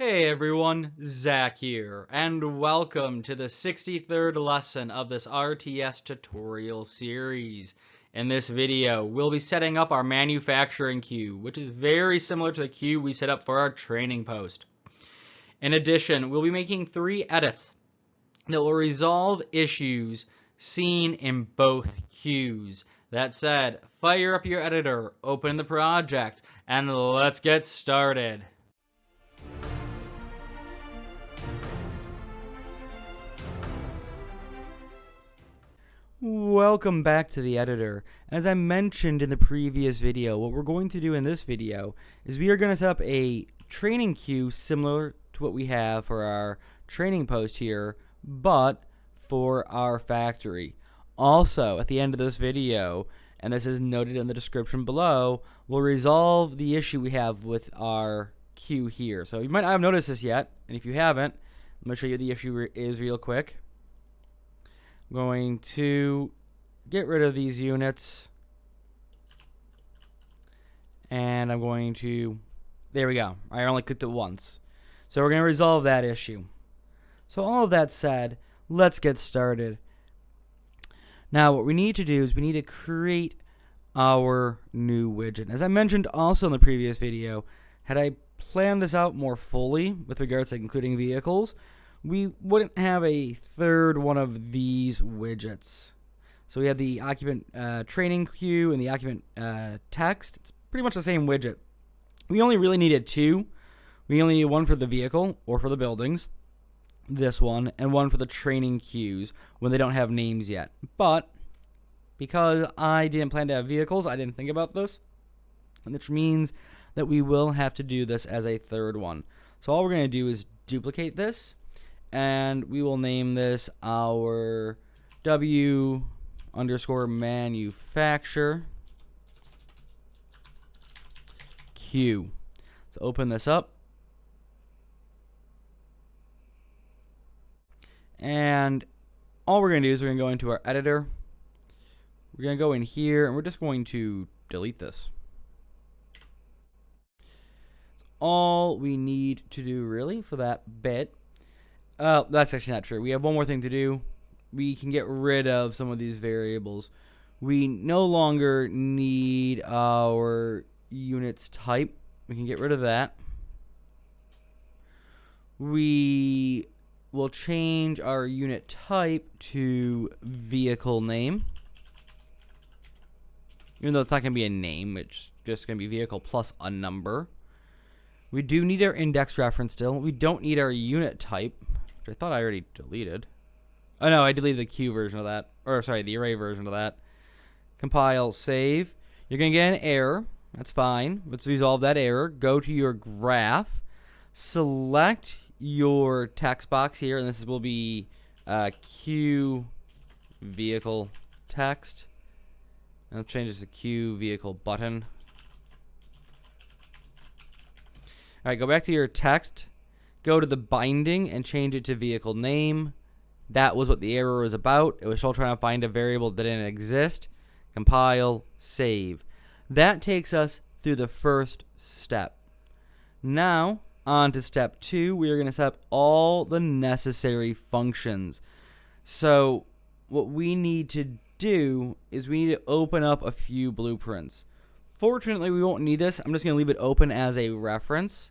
Hey everyone, Zach here, and welcome to the 63rd lesson of this RTS tutorial series. In this video, we'll be setting up our manufacturing queue, which is very similar to the queue we set up for our training post. In addition, we'll be making 3 edits that will resolve issues seen in both queues. That said, fire up your editor, open the project, and let's get started. Welcome back to the editor. As I mentioned in the previous video, what we're going to do in this video is we are going to set up a training queue similar to what we have for our training post here, but for our factory. Also, at the end of this video, and this is noted in the description below, we'll resolve the issue we have with our queue here. So you might not have noticed this yet, and if you haven't, I'm going to show you the issue is real quick. I'm going to get rid of these units, and I'm going to, there we go. I only clicked it once. So we're going to resolve that issue. So all of that said, let's get started. Now what we need to do is we need to create our new widget. As I mentioned also in the previous video, had I planned this out more fully with regards to including vehicles, we wouldn't have a third one of these widgets. So we have the occupant training queue and the occupant text. It's pretty much the same widget. We only really needed 2. We only need one for the vehicle or for the buildings, this one, and one for the training queues when they don't have names yet. But because I didn't plan to have vehicles, I didn't think about this, which means that we will have to do this as a third one. So all we're going to do is duplicate this, and we will name this our W_manufacture queue. So open this up. And all we're going to do is we're going to go into our editor. We're going to go in here, and we're just going to delete this. That's all we need to do really for that bit. That's actually not true. We have one more thing to do. We can get rid of some of these variables. We no longer need our units type. We can get rid of that. We will change our unit type to vehicle name. Even though it's not going to be a name, it's just going to be vehicle plus a number. We do need our index reference still. We don't need our unit type, which I thought I already deleted. Oh no, I deleted the queue version of that. Or sorry, the array version of that. Compile, save. You're going to get an error. That's fine. Let's resolve that error. Go to your graph. Select your text box here, and this will be queue vehicle text. And I'll change this to queue vehicle button. Alright, go back to your text. Go to the binding and change it to vehicle name. That was what the error was about. It was still trying to find a variable that didn't exist. Compile, save. That takes us through the first step. Now, on to step 2. We are going to set up all the necessary functions. So, what we need to do is we need to open up a few blueprints. Fortunately, we won't need this. I'm just going to leave it open as a reference.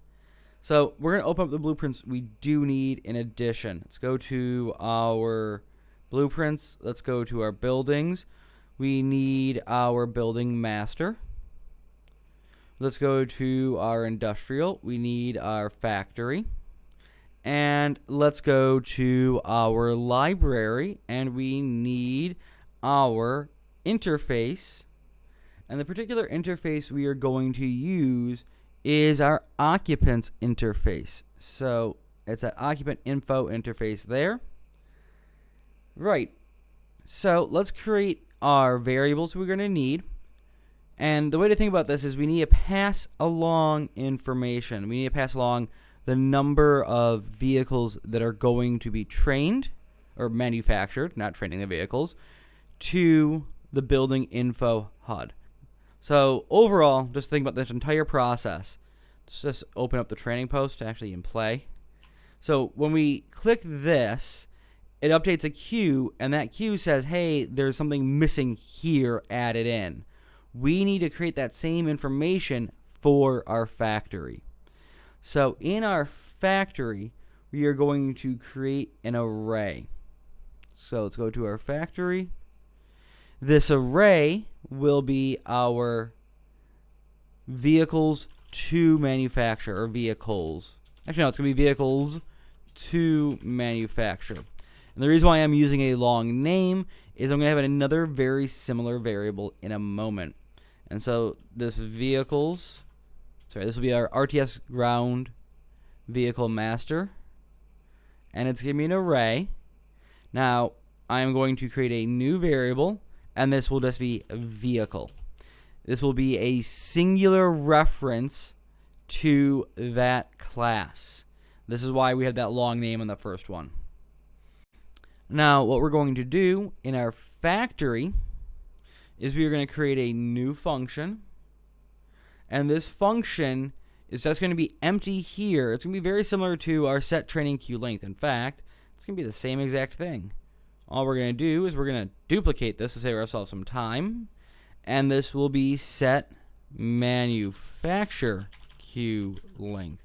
So we're going to open up the blueprints we do need in addition. Let's go to our blueprints. Let's go to our buildings. We need our building master. Let's go to our industrial. We need our factory. And let's go to our library, and we need our interface. And the particular interface we are going to use is our occupants interface. So it's that occupant info interface there. Right. So let's create our variables we're going to need. And the way to think about this is we need to pass along information. We need to pass along the number of vehicles that are going to be trained or manufactured, not training the vehicles, to the building info HUD. So overall, just think about this entire process. Let's just open up the training post to actually in play. So when we click this, it updates a queue, and that queue says, hey, there's something missing here, add it in. We need to create that same information for our factory. So in our factory, we are going to create an array. So let's go to our factory. This array will be our vehicles to manufacture, or vehicles. Actually, no, it's going to be vehicles to manufacture. And the reason why I'm using a long name is I'm going to have another very similar variable in a moment. And so this vehicles, this will be our RTS ground vehicle master. And it's going to be an array. Now, I'm going to create a new variable, and this will just be a vehicle. This will be a singular reference to that class. This is why we have that long name on the first one. Now, what we're going to do in our factory is we are going to create a new function. And this function is just going to be empty here. It's going to be very similar to our set training queue length. In fact, it's going to be the same exact thing. All we're going to do is we're going to duplicate this to save ourselves some time. And this will be set manufacture queue length.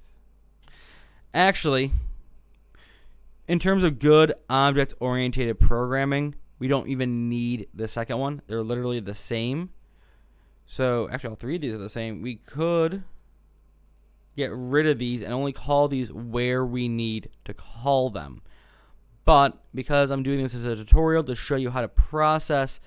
Actually, in terms of good object-oriented programming, we don't even need the second one. They're literally the same. So, actually, all three of these are the same. We could get rid of these and only call these where we need to call them. But because I'm doing this as a tutorial to show you how to process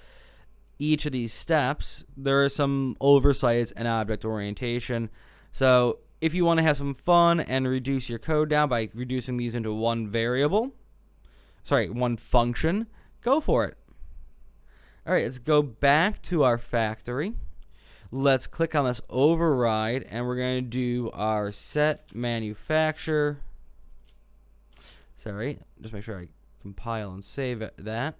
each of these steps, there are some oversights in object orientation. So if you want to have some fun and reduce your code down by reducing these into one function, go for it. All right, let's go back to our factory. Let's click on this override, and we're going to do our set manufacture. Just make sure I compile and save that.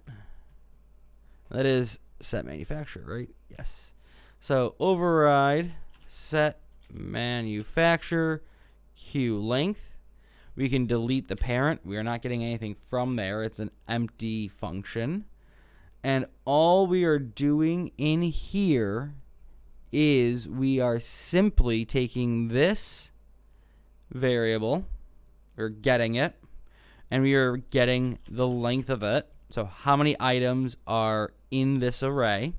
That is set manufacture, right? Yes. So override set manufacture queue length. We can delete the parent. We are not getting anything from there. It's an empty function. And all we are doing in here is we are simply taking this variable, we're getting it, and we are getting the length of it. So how many items are in this array,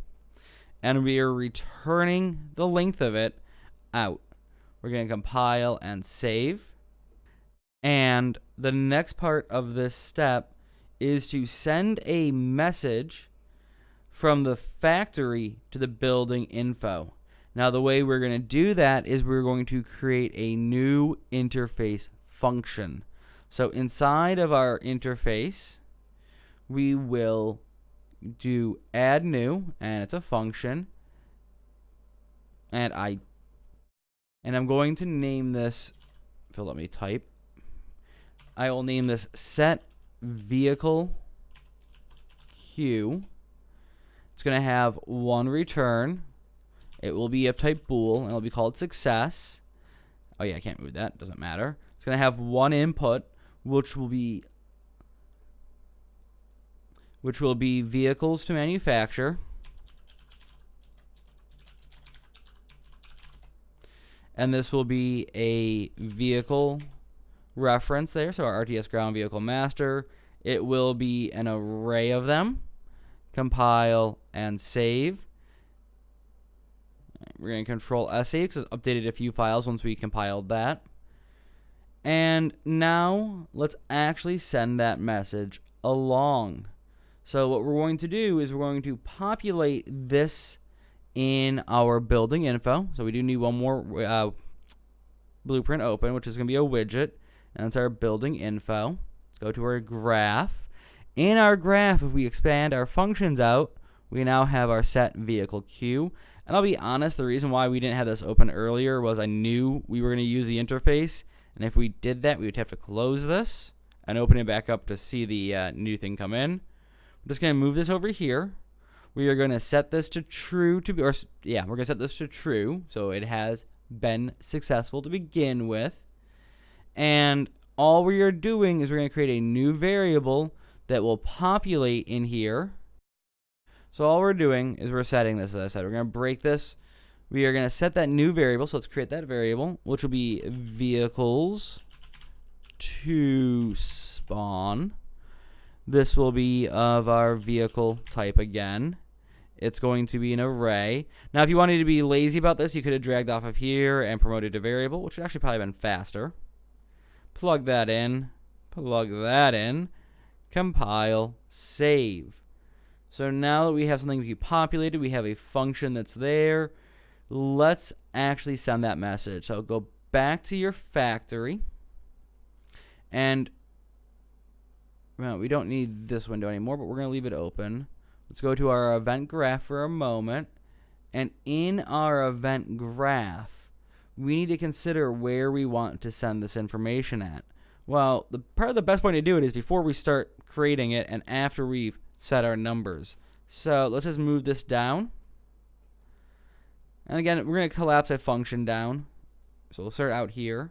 and we are returning the length of it out. We're going to compile and save. And the next part of this step is to send a message from the factory to the building info. Now, the way we're going to do that is we're going to create a new interface function. So inside of our interface, we will do add new, and it's a function. And I'm going to name this, if you'll let me type, I will name this set vehicle queue. It's going to have one return. It will be of type bool, and it'll be called success. Oh yeah, I can't move that. Doesn't matter. It's going to have one input, which will be vehicles to manufacture. And this will be a vehicle reference there, so our RTS ground vehicle master. It will be an array of them. Compile and save. We're going to control S because it's updated a few files once we compiled that. And now let's actually send that message along. So what we're going to do is we're going to populate this in our building info. So we do need one more blueprint open, which is going to be a widget. And that's our building info. Let's go to our graph. In our graph, if we expand our functions out, we now have our set vehicle queue. And I'll be honest, the reason why we didn't have this open earlier was I knew we were going to use the interface. And if we did that, we would have to close this and open it back up to see the new thing come in. I'm just going to move this over here. We are going to set this to true we're going to set this to true, so it has been successful to begin with. And all we are doing is we're going to create a new variable that will populate in here. So all we're doing is we're setting this, as I said. We're going to break this. We are going to set that new variable. So let's create that variable, which will be vehicles to spawn. This will be of our vehicle type again. It's going to be an array. Now, if you wanted to be lazy about this, you could have dragged off of here and promoted to variable, which would actually probably been faster. Plug that in, compile, save. So now that we have something to be populated, we have a function that's there. Let's actually send that message. So go back to your factory, and well, we don't need this window anymore, but we're going to leave it open. Let's go to our event graph for a moment. And in our event graph, we need to consider where we want to send this information at. Well, the best point to do it is before we start creating it and after we've set our numbers. So let's just move this down. And again, we're going to collapse a function down. So we'll start out here.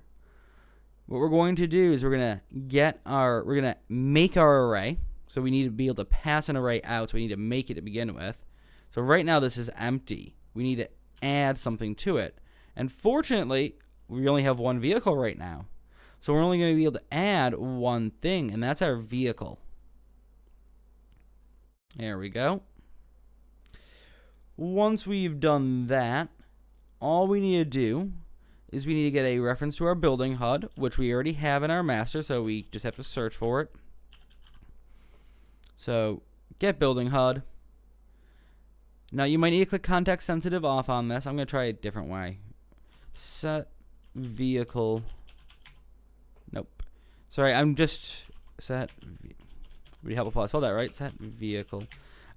What we're going to do is we're going to make our array. So we need to be able to pass an array out. So we need to make it to begin with. So right now this is empty. We need to add something to it. And fortunately, we only have one vehicle right now. So we're only going to be able to add one thing, and that's our vehicle. There we go. Once we've done that, all we need to do is we need to get a reference to our building HUD, which we already have in our master, so we just have to search for it. So get building HUD. Now you might need to click context sensitive off on this. I'm going to try a different way. Set vehicle. Nope. Sorry, I'm just set. Would you help if I spell that right? Set vehicle.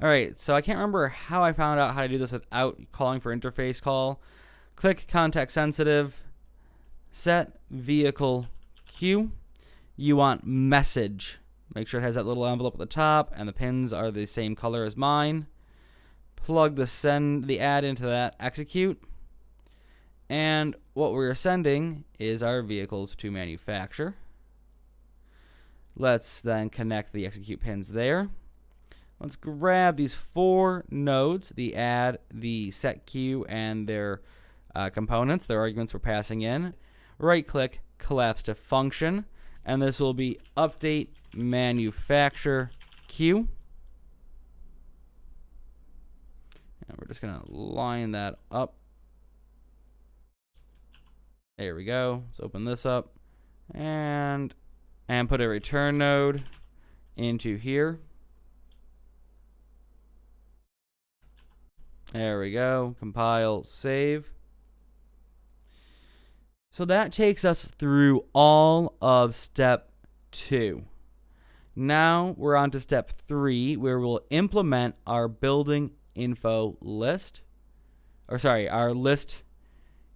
All right, so I can't remember how I found out how to do this without calling for interface call. Click context sensitive. Set vehicle queue. You want message. Make sure it has that little envelope at the top, and the pins are the same color as mine. Plug the add into that execute. And what we're sending is our vehicles to manufacture. Let's then connect the execute pins there. Let's grab these 4 nodes, the add, the set queue, and their components, their arguments we're passing in. Right click, collapse to function, and this will be update manufacture queue. And we're just going to line that up. There we go. Let's open this up and put a return node into here. There we go. Compile, save. So that takes us through all of step 2. Now we're on to step 3, where we'll implement our building info list. Or sorry, our list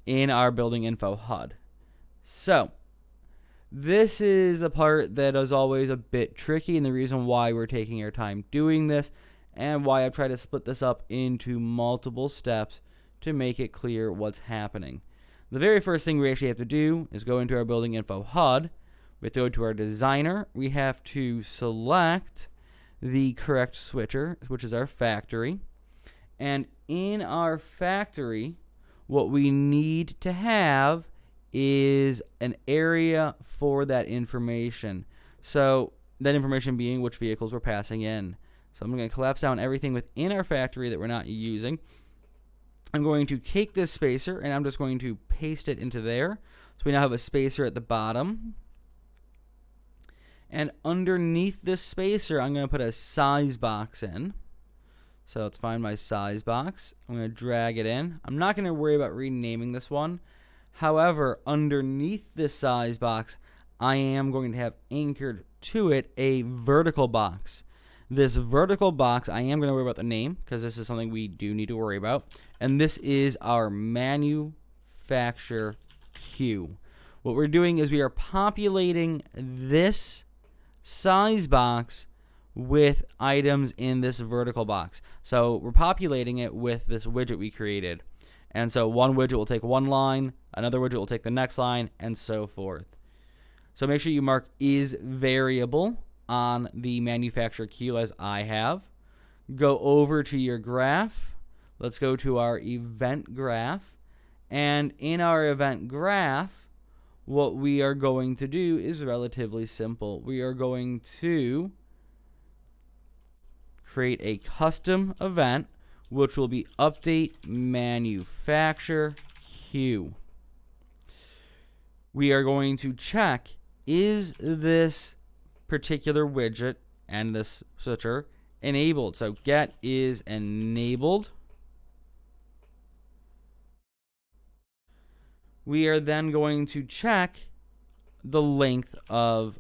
in our building info HUD. So this is the part that is always a bit tricky, and the reason why we're taking our time doing this, and why I've tried to split this up into multiple steps to make it clear what's happening. The very first thing we actually have to do is go into our building info HUD. We have to go to our designer. We have to select the correct switcher, which is our factory. And in our factory, what we need to have is an area for that information. So that information being which vehicles we're passing in. So I'm going to collapse down everything within our factory that we're not using. I'm going to take this spacer and I'm just going to paste it into there. So we now have a spacer at the bottom. And underneath this spacer, I'm going to put a size box in. So let's find my size box. I'm going to drag it in. I'm not going to worry about renaming this one. However, underneath this size box, I am going to have anchored to it a vertical box. This vertical box, I am going to worry about the name because this is something we do need to worry about. And this is our manufacture queue. What we're doing is we are populating this size box with items in this vertical box. So we're populating it with this widget we created. And so one widget will take one line, another widget will take the next line, and so forth. So make sure you mark is variable on the manufacturer queue as I have. Go over to your graph. Let's go to our event graph. And in our event graph, what we are going to do is relatively simple. We are going to create a custom event, which will be update manufacturer queue. We are going to check, is this particular widget and this switcher enabled? So get is enabled. We are then going to check the length of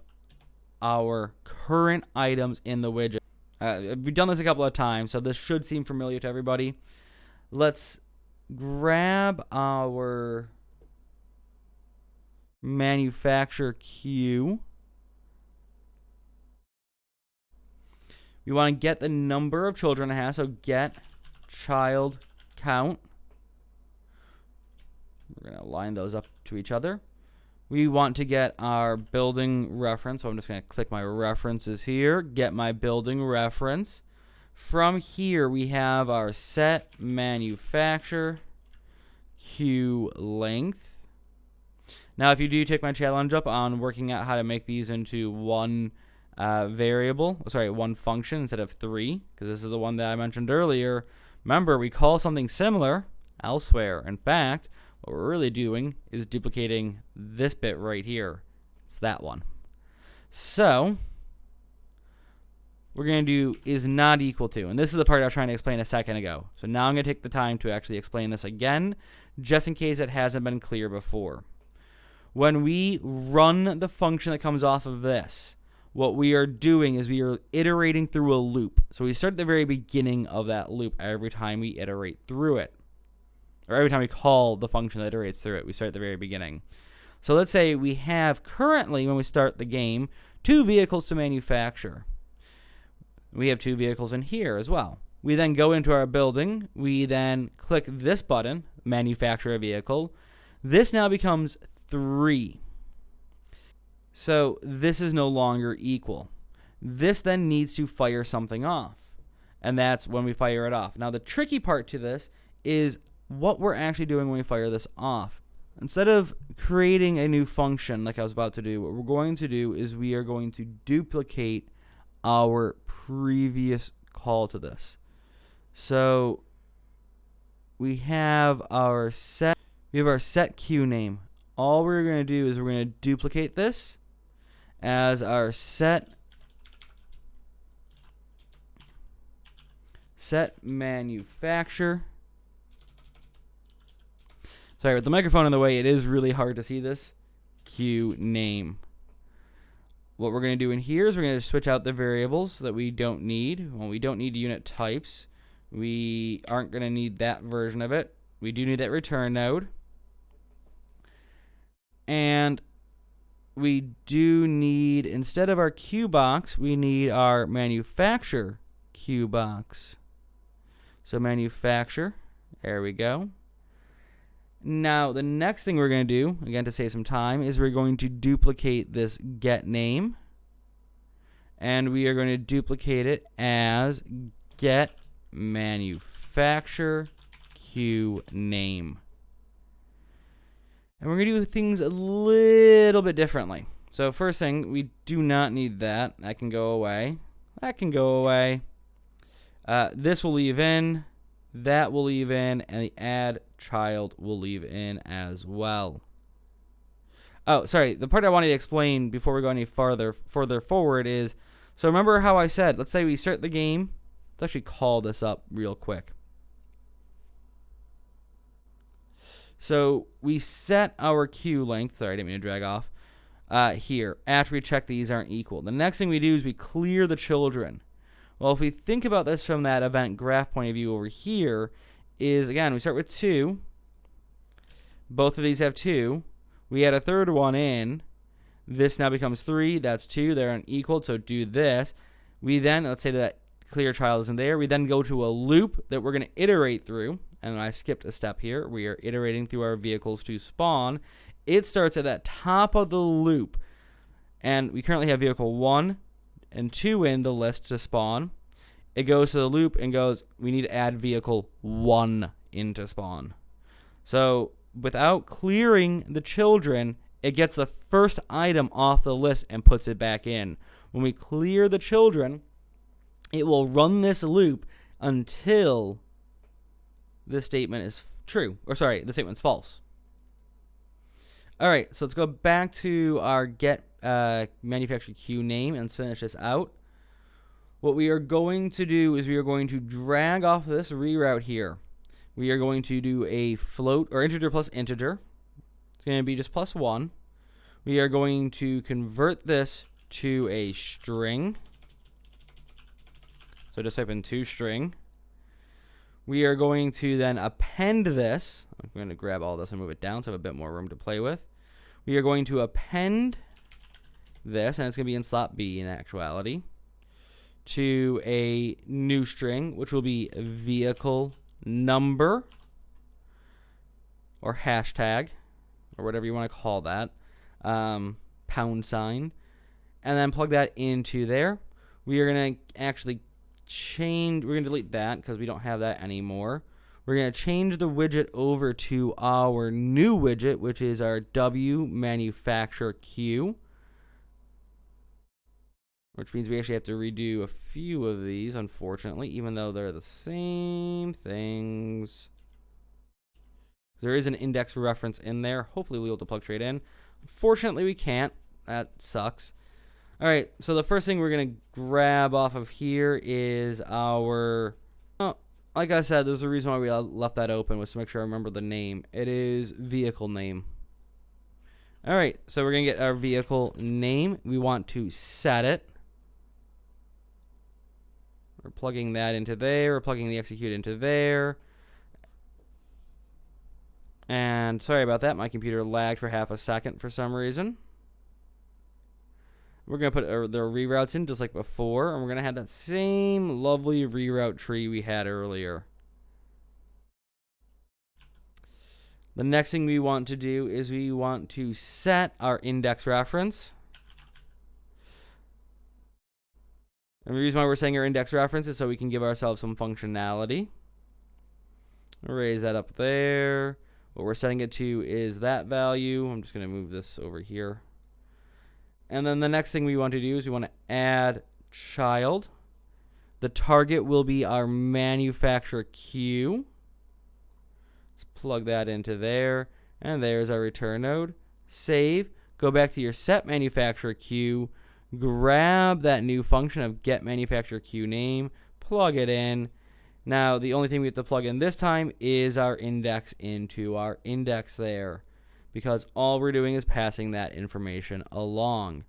our current items in the widget. We've done this a couple of times, so this should seem familiar to everybody. Let's grab our manufacturer queue. We want to get the number of children it has, so get child count. We're going to line those up to each other. We want to get our building reference, so I'm just going to click my references here, get my building reference. From here, we have our set manufacturer queue length. Now, if you do take my challenge up on working out how to make these into one one function instead of three, because this is the one that I mentioned earlier, remember, we call something similar elsewhere. In fact, what we're really doing is duplicating this bit right here. It's that one. So we're going to do is not equal to. And this is the part I was trying to explain a second ago. So now I'm going to take the time to actually explain this again, just in case it hasn't been clear before. When we run the function that comes off of this, what we are doing is we are iterating through a loop. So we start at the very beginning of that loop every time we iterate through it. Or every time we call the function that iterates through it, we start at the very beginning. So let's say we have currently, when we start the game, 2 vehicles to manufacture. We have 2 vehicles in here as well. We then go into our building. We then click this button, manufacture a vehicle. This now becomes 3. So this is no longer equal. This then needs to fire something off. And that's when we fire it off. Now the tricky part to this is what we're actually doing when we fire this off. Instead of creating a new function like I was about to do, what we're going to do is we are going to duplicate our previous call to this. So we have our set queue name. All we're going to do is we're going to duplicate this as our set manufacturer. Sorry, with the microphone in the way, it is really hard to see this. Queue name. What we're going to do in here is we're going to switch out the variables that we don't need. Well, we don't need unit types. We aren't going to need that version of it. We do need that return node. And we do need, instead of our queue box, we need our manufacturer queue box. So manufacturer, there we go. Now, the next thing we're going to do, again to save some time, is we're going to duplicate this get name. And we are going to duplicate it as get manufacturer queue name. And we're going to do things a little bit differently. So first thing, we do not need that. That can go away. That can go away. This will leave in. That will leave in. And the add child will leave in as well. Oh, sorry. The part I wanted to explain before we go any further forward is, so remember how I said, let's say we start the game. Let's actually call this up real quick. So we set our queue length. Sorry, I didn't mean to drag off. Here, after we check these aren't equal. The next thing we do is we clear the children. Well, if we think about this from that event graph point of view over here, is, again, we start with 2. Both of these have 2. We add a third one in. This now becomes 3. That's 2. They're unequal, so do this. We then, let's say that clear child isn't there. We then go to a loop that we're going to iterate through. and I skipped a step here. We are iterating through our vehicles to spawn. It starts at that top of the loop, and we currently have vehicle 1 and 2 in the list to spawn. It goes to the loop and goes, we need to add vehicle 1 into spawn. So without clearing the children, it gets the first item off the list and puts it back in. When we clear the children, it will run this loop until this statement is true. Or sorry, the statement's false. All right, so let's go back to our get manufacturer queue name and let's finish this out. What we are going to do is we are going to drag off this reroute here. We are going to do a float or integer plus integer. It's going to be just +1. We are going to convert this to a string. So just type in toString. We are going to then append this. I'm going to grab all this and move it down so I have a bit more room to play with. We are going to append this, and it's going to be in slot B in actuality, to a new string, which will be vehicle number or hashtag or whatever you want to call that, pound sign, and then plug that into there. We are going to actually change, we're going to delete that because we don't have that anymore. We're going to change the widget over to our new widget, which is our W manufacturer queue, which means we actually have to redo a few of these, unfortunately, even though they're the same things. There is an index reference in there. Hopefully we'll be able to plug straight in. Unfortunately, we can't. That sucks. All right, so the first thing we're going to grab off of here is our... Oh, like I said, there's a reason why we left that open, was to make sure I remember the name. It is vehicle name. All right, so we're going to get our vehicle name. We want to set it. We're plugging that into there. We're plugging the execute into there. And sorry about that. My computer lagged for half a second for some reason. We're going to put the reroutes in just like before. And we're going to have that same lovely reroute tree we had earlier. The next thing we want to do is we want to set our index reference. And the reason why we're saying our index reference is so we can give ourselves some functionality. Raise that up there. What we're setting it to is that value. I'm just going to move this over here. And then the next thing we want to do is we want to add child. The target will be our manufacturer queue. Let's plug that into there. And there's our return node. Save. Go back to your set manufacturer queue. Grab that new function of get manufacturer queue name, plug it in. Now the only thing we have to plug in this time is our index into our index there, because all we're doing is passing that information along.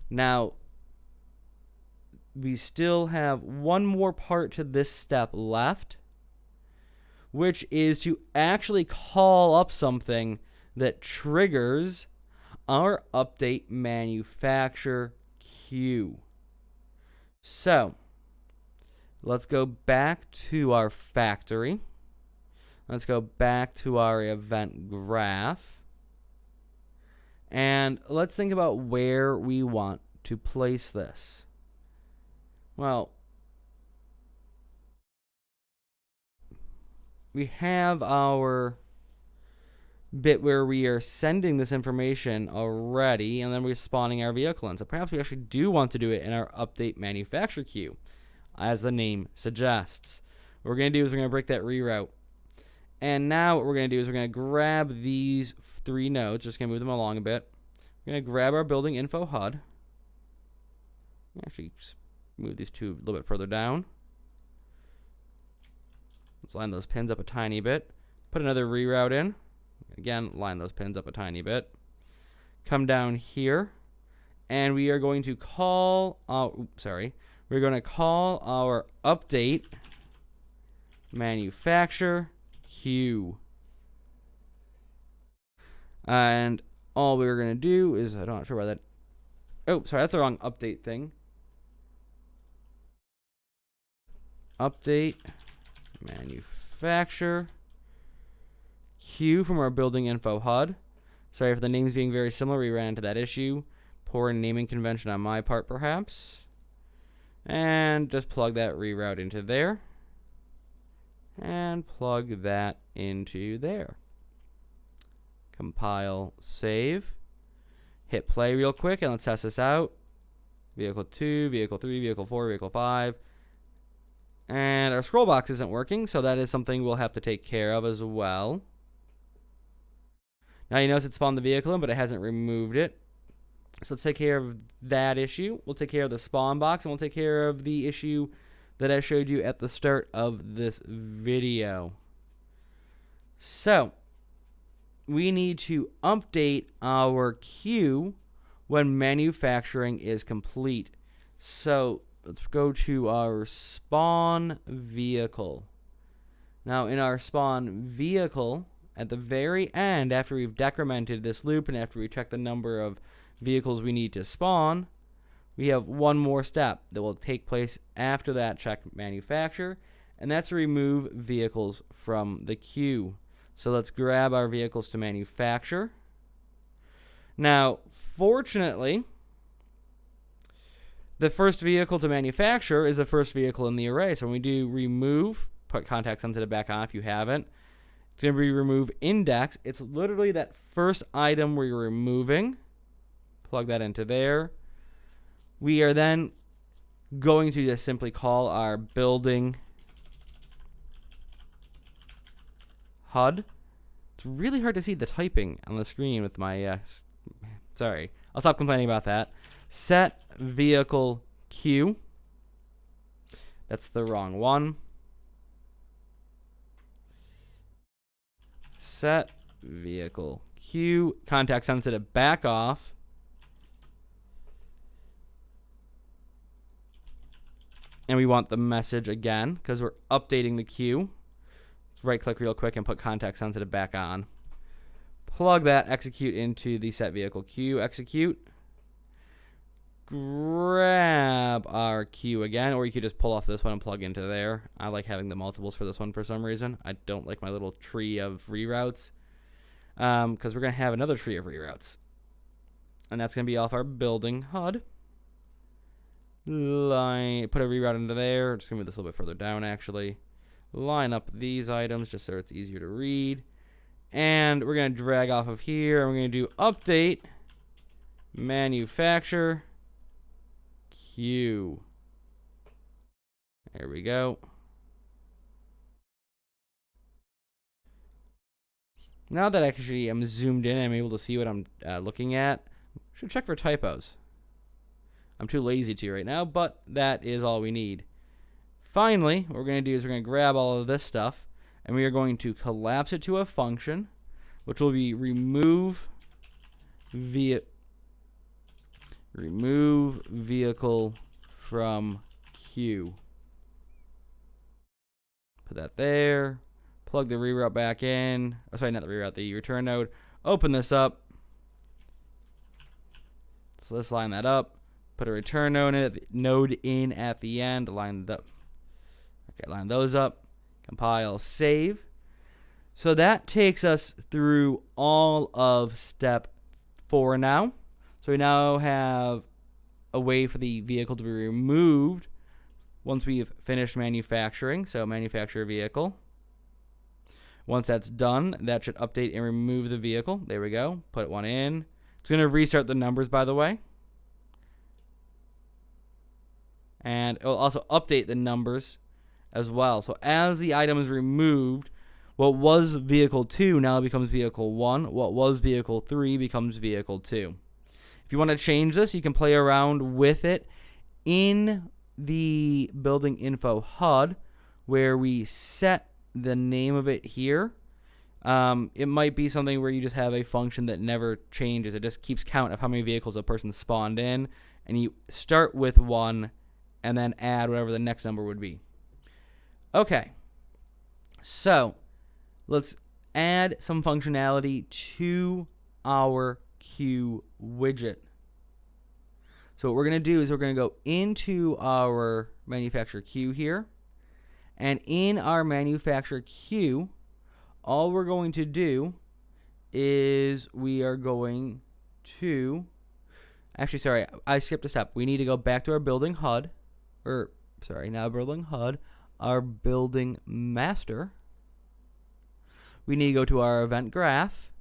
Now we still have one more part to this step left, which is to actually call up something that triggers our update manufacturer queue. So let's go back to our factory. Let's go back to our event graph. And let's think about where we want to place this. Well, we have our bit where we are sending this information already, and then we're spawning our vehicle in. So perhaps we actually do want to do it in our update manufacturer queue, as the name suggests. What we're going to do is we're going to break that reroute. And now what we're going to do is we're going to grab these 3 nodes, just going to move them along a bit. We're going to grab our building info HUD. Actually, just move these 2 a little bit further down. Let's line those pins up a tiny bit. Put another reroute in. Again, line those pins up a tiny bit. Come down here, and we are going to call we're going to call our update manufacturer queue. And all we're going to do is, I'm not sure why that, oh, sorry, that's the wrong update thing. Update manufacturer queue from our building info HUD. Sorry for the names being very similar. We ran into that issue. Poor naming convention on my part, perhaps. And just plug that reroute into there. And plug that into there. Compile, save. Hit play real quick and let's test this out. Vehicle 2, Vehicle 3, Vehicle 4, Vehicle 5. And our scroll box isn't working, so that is something we'll have to take care of as well. Now you notice it spawned the vehicle in, but it hasn't removed it. So let's take care of that issue. We'll take care of the spawn box, and we'll take care of the issue that I showed you at the start of this video. So we need to update our queue when manufacturing is complete. So let's go to our spawn vehicle. Now in our spawn vehicle, at the very end, after we've decremented this loop and after we check the number of vehicles we need to spawn, we have one more step that will take place after that check manufacture, and that's remove vehicles from the queue. So let's grab our vehicles to manufacture. Now, fortunately, the first vehicle to manufacture is the first vehicle in the array. So when we do remove, put contact sensitive back on if you haven't. It's going to be remove index. It's literally that first item we're removing. Plug that into there. We are then going to just simply call our building HUD. It's really hard to see the typing on the screen with my, sorry. I'll stop complaining about that. Set vehicle queue. That's the wrong one. Set vehicle queue. Contact sensitive back off. And we want the message again because we're updating the queue. Right click real quick and put contact sensitive back on. Plug that execute into the set vehicle queue. Execute. Grab our queue again, or you could just pull off this one and plug into there. I like having the multiples for this one for some reason. I don't like my little tree of reroutes because we're going to have another tree of reroutes. And that's going to be off our building HUD. Put a reroute into there. Just going to move this a little bit further down actually. Line up these items just so it's easier to read. And we're going to drag off of here. And we're going to do update manufacture queue. There we go. Now that actually I'm zoomed in, I'm able to see what I'm looking at. Should check for typos. I'm too lazy to right now, but that is all we need. Finally, what we're going to do is we're going to grab all of this stuff, and we are going to collapse it to a function, which will be remove vehicle from queue. Put that there. Plug the reroute back in. Oh, sorry, not the reroute, the return node. Open this up. So let's line that up. Put a return node in at the end. Line the okay, line those up. Compile, save. So that takes us through all of step 4 now. So we now have a way for the vehicle to be removed once we've finished manufacturing. So manufacture vehicle. Once that's done, that should update and remove the vehicle. There we go. Put one in. It's going to restart the numbers, by the way. And it will also update the numbers as well. So as the item is removed, what was vehicle 2 now becomes vehicle 1. What was vehicle 3 becomes vehicle 2. If you want to change this, you can play around with it in the building info HUD where we set the name of it here. It might be something where you just have a function that never changes. It just keeps count of how many vehicles a person spawned in, and you start with 1 and then add whatever the next number would be. Okay, so let's add some functionality to our queue widget. So what we're going to do is we're going to go into our manufacturer queue here. And in our manufacturer queue, all we're going to do is we are going to, actually, sorry, I skipped a step. We need to go back to our building HUD, or sorry, not building HUD, our building master. We need to go to our event graph,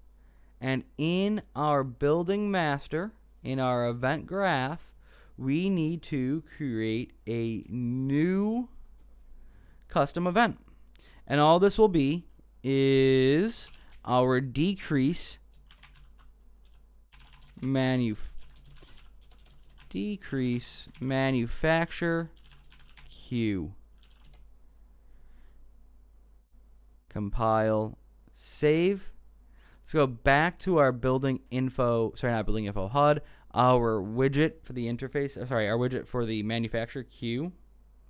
and in our building master, in our event graph, we need to create a new custom event. And all this will be is our decrease manufacture queue. Compile, save. Let's go back to our building info, sorry, not building info, HUD, our widget for the interface, sorry, our widget for the manufacturer queue.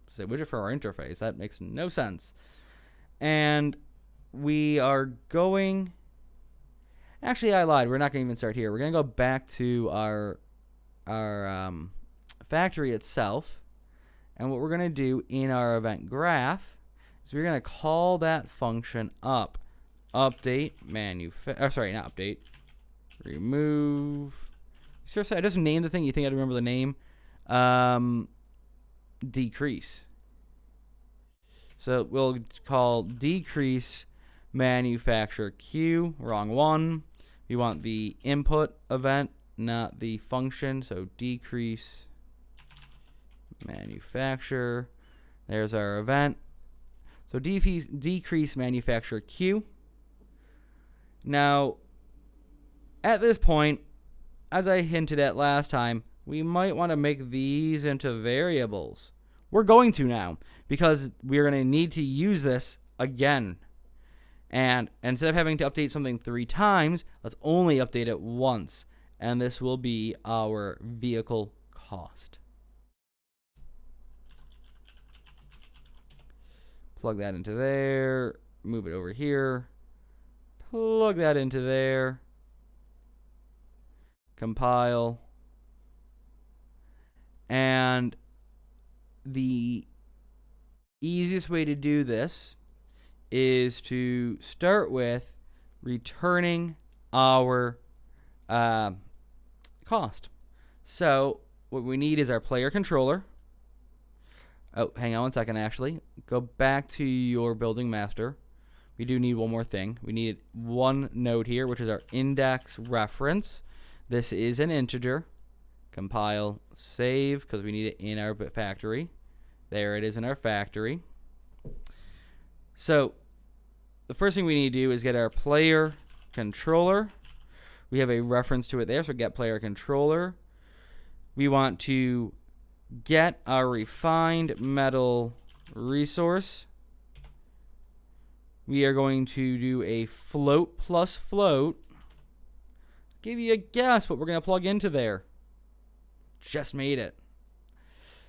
Say widget for our interface. That makes no sense. And we are going, actually I lied, we're not going to even start here. We're going to go back to our factory itself. And what we're going to do in our event graph is we're going to call that function up. Update remove. Seriously, I just named the thing. You think I'd remember the name? Decrease. So we'll call decrease manufacture queue. Wrong one. We want the input event, not the function. So decrease manufacture. There's our event. So decrease manufacture queue. Now, at this point, as I hinted at last time, we might want to make these into variables. We're going to now, because we're going to need to use this again. And instead of having to update something 3 times, let's only update it once. And this will be our vehicle cost. Plug that into there. Move it over here. Plug that into there. Compile. And the easiest way to do this is to start with returning our cost. So what we need is our player controller. Oh, hang on one second, actually. Go back to your building master. We do need one more thing. We need one node here, which is our index reference. This is an integer. Compile, save, because we need it in our factory. There it is in our factory. So the first thing we need to do is get our player controller. We have a reference to it there, so get player controller. We want to get our refined metal resource. We are going to do a float plus float. Give you a guess what we're going to plug into there. Just made it.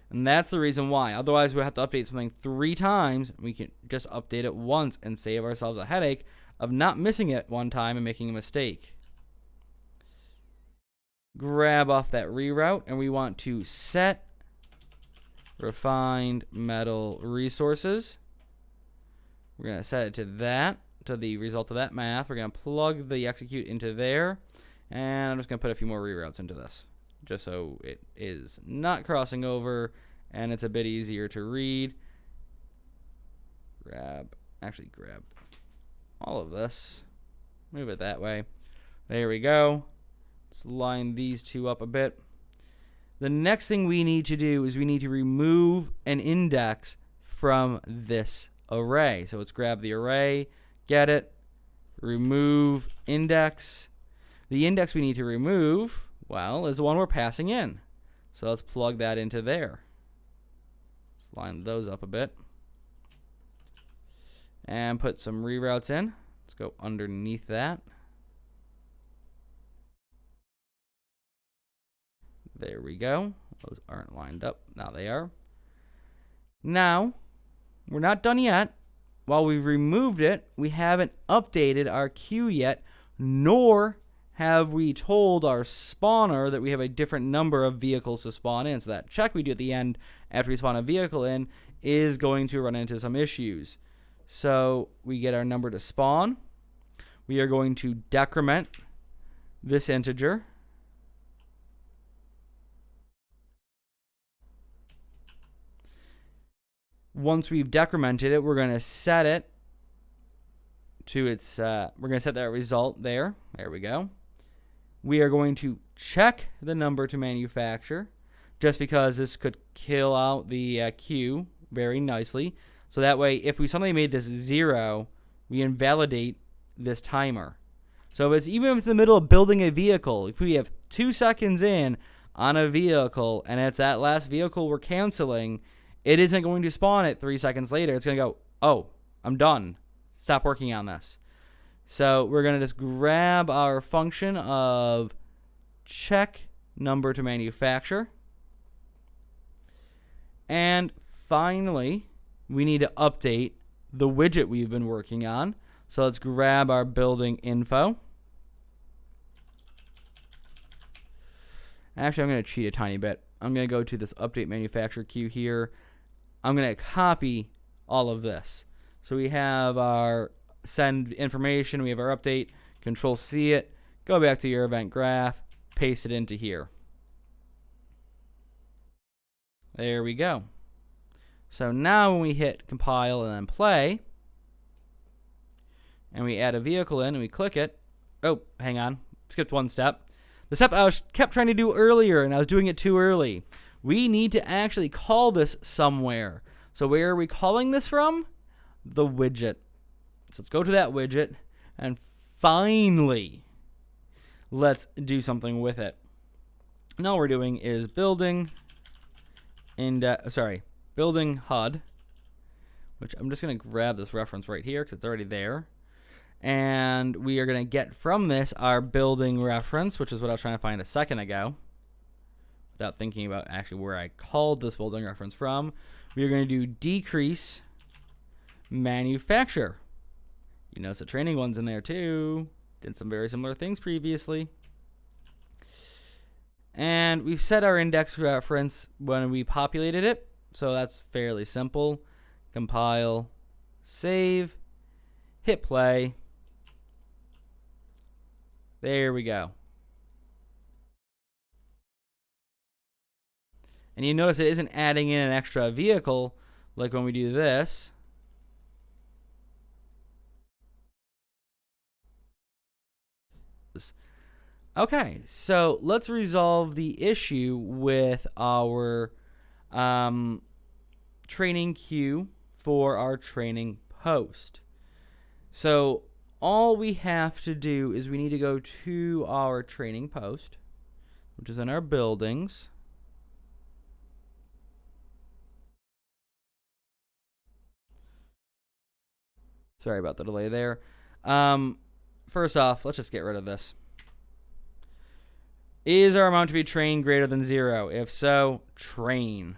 And that's the reason why. Otherwise, we'll have to update something 3 times. We can just update it once and save ourselves a headache of not missing it one time and making a mistake. Grab off that reroute, and we want to set refined metal resources. We're going to set it to that, to the result of that math. We're going to plug the execute into there, and I'm just going to put a few more reroutes into this, just so it is not crossing over and it's a bit easier to read. Grab all of this, move it that way. There we go. Let's line these two up a bit. The next thing we need to do is we need to remove an index from this array. So let's grab the array, get it, remove index. The index we need to remove, well, is the one we're passing in. So let's plug that into there. Let's line those up a bit. And put some reroutes in. Let's go underneath that. There we go. Those aren't lined up. Now they are. Now, we're not done yet. While we've removed it, we haven't updated our queue yet, nor have we told our spawner that we have a different number of vehicles to spawn in. So that check we do at the end after we spawn a vehicle in is going to run into some issues. So we get our number to spawn. we are going to decrement this integer. Once we've decremented it, we're going to set it to its, we're going to set that result there. There we go. We are going to check the number to manufacture, just because this could kill out the queue very nicely. So that way, if we suddenly made this 0, we invalidate this timer. So even if it's in the middle of building a vehicle, if we have 2 seconds in on a vehicle and it's that last vehicle we're canceling, it isn't going to spawn it 3 seconds later. It's going to go, oh, I'm done. Stop working on this. So we're going to just grab our function of check number to manufacture. And finally, we need to update the widget we've been working on. So let's grab our building info. Actually, I'm going to cheat a tiny bit. I'm going to go to this update manufacturer queue here. I'm going to copy all of this. So we have our send information, we have our update, control C it, go back to your event graph, paste it into here. There we go. So now when we hit compile and then play, and we add a vehicle in and we click it, oh, hang on, skipped one step. The step I kept trying to do earlier and I was doing it too early. We need to actually call this somewhere. So where are we calling this from? The widget. So let's go to that widget, and finally, let's do something with it. And all we're doing is building HUD, which I'm just going to grab this reference right here because it's already there. And we are going to get from this our building reference, which is what I was trying to find a second ago, without thinking about actually where I called this building reference from. We are going to do decrease manufacture. You notice the training one's in there too. Did some very similar things previously. And we've set our index reference when we populated it. So that's fairly simple. Compile, save, hit play. There we go. And you notice it isn't adding in an extra vehicle like when we do this. Okay, so let's resolve the issue with our training queue for our training post. So all we have to do is we need to go to our training post, which is in our buildings. Sorry about the delay there. First off, let's just get rid of this. Is our amount to be trained greater than 0? If so, train.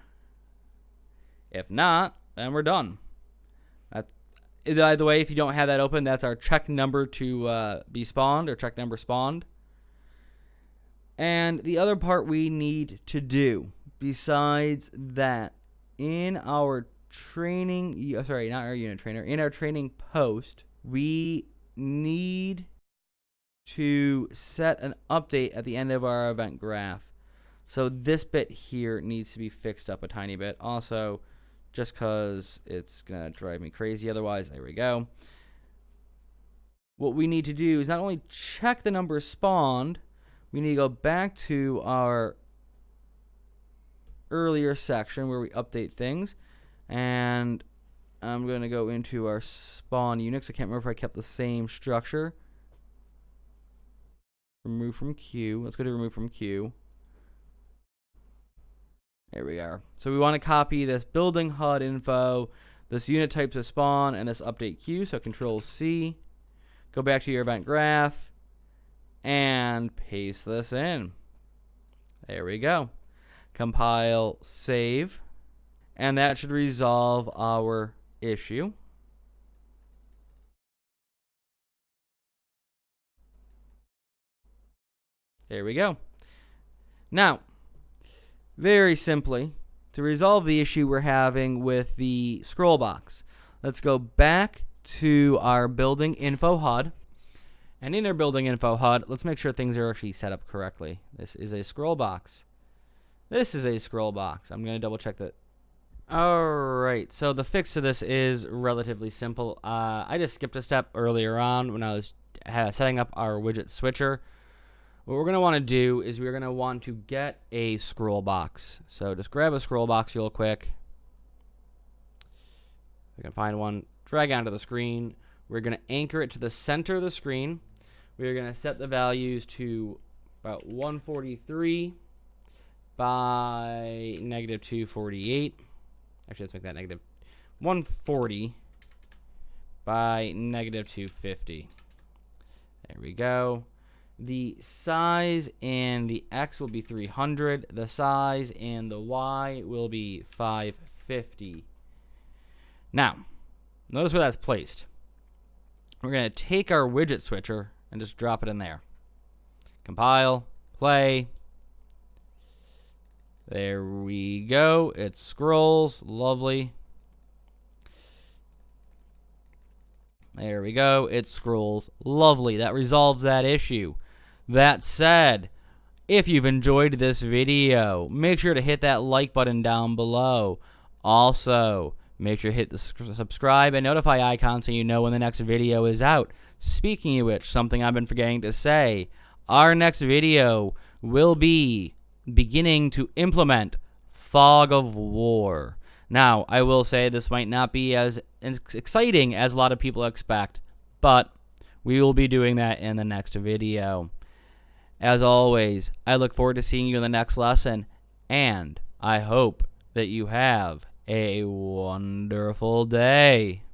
If not, then we're done. By the way, if you don't have that open, that's our check number to be spawned, or check number spawned. And the other part we need to do, besides that, in our training, sorry, not our unit trainer, in our training post, we need to set an update at the end of our event graph. So this bit here needs to be fixed up a tiny bit. Also, just because it's going to drive me crazy otherwise. There we go. What we need to do is not only check the number spawned, we need to go back to our earlier section where we update things. And I'm going to go into our spawn Unix. I can't remember if I kept the same structure. Remove from queue. Let's go to remove from queue. There we are. So we want to copy this building HUD info, this unit type to spawn, and this update queue. So Control C. Go back to your event graph and paste this in. There we go. Compile, save, and that should resolve our issue. There we go. Now, very simply, to resolve the issue we're having with the scroll box, let's go back to our building info HUD, And in our building info HUD, let's make sure things are actually set up correctly. This is a scroll box. This is a scroll box. I'm going to double check that. Alright, so the fix to this is relatively simple. I just skipped a step earlier on when I was setting up our widget switcher. What we're going to want to do is we're going to want to get a scroll box. So just grab a scroll box real quick. We can find one, drag onto the screen. We're going to anchor it to the center of the screen. We're going to set the values to about 143 by negative 248. Actually, let's make that negative 140 by negative 250. There we go. The size and the X will be 300. The size and the Y will be 550. Now, notice where that's placed. We're going to take our widget switcher and just drop it in there. Compile, play. There we go. It scrolls. Lovely. There we go. It scrolls. Lovely. That resolves that issue. That said, if you've enjoyed this video, make sure to hit that like button down below. Also, make sure to hit the subscribe and notify icon so you know when the next video is out. Speaking of which, something I've been forgetting to say, our next video will be beginning to implement Fog of War. Now, I will say this might not be as exciting as a lot of people expect, but we will be doing that in the next video. As always, I look forward to seeing you in the next lesson, and I hope that you have a wonderful day.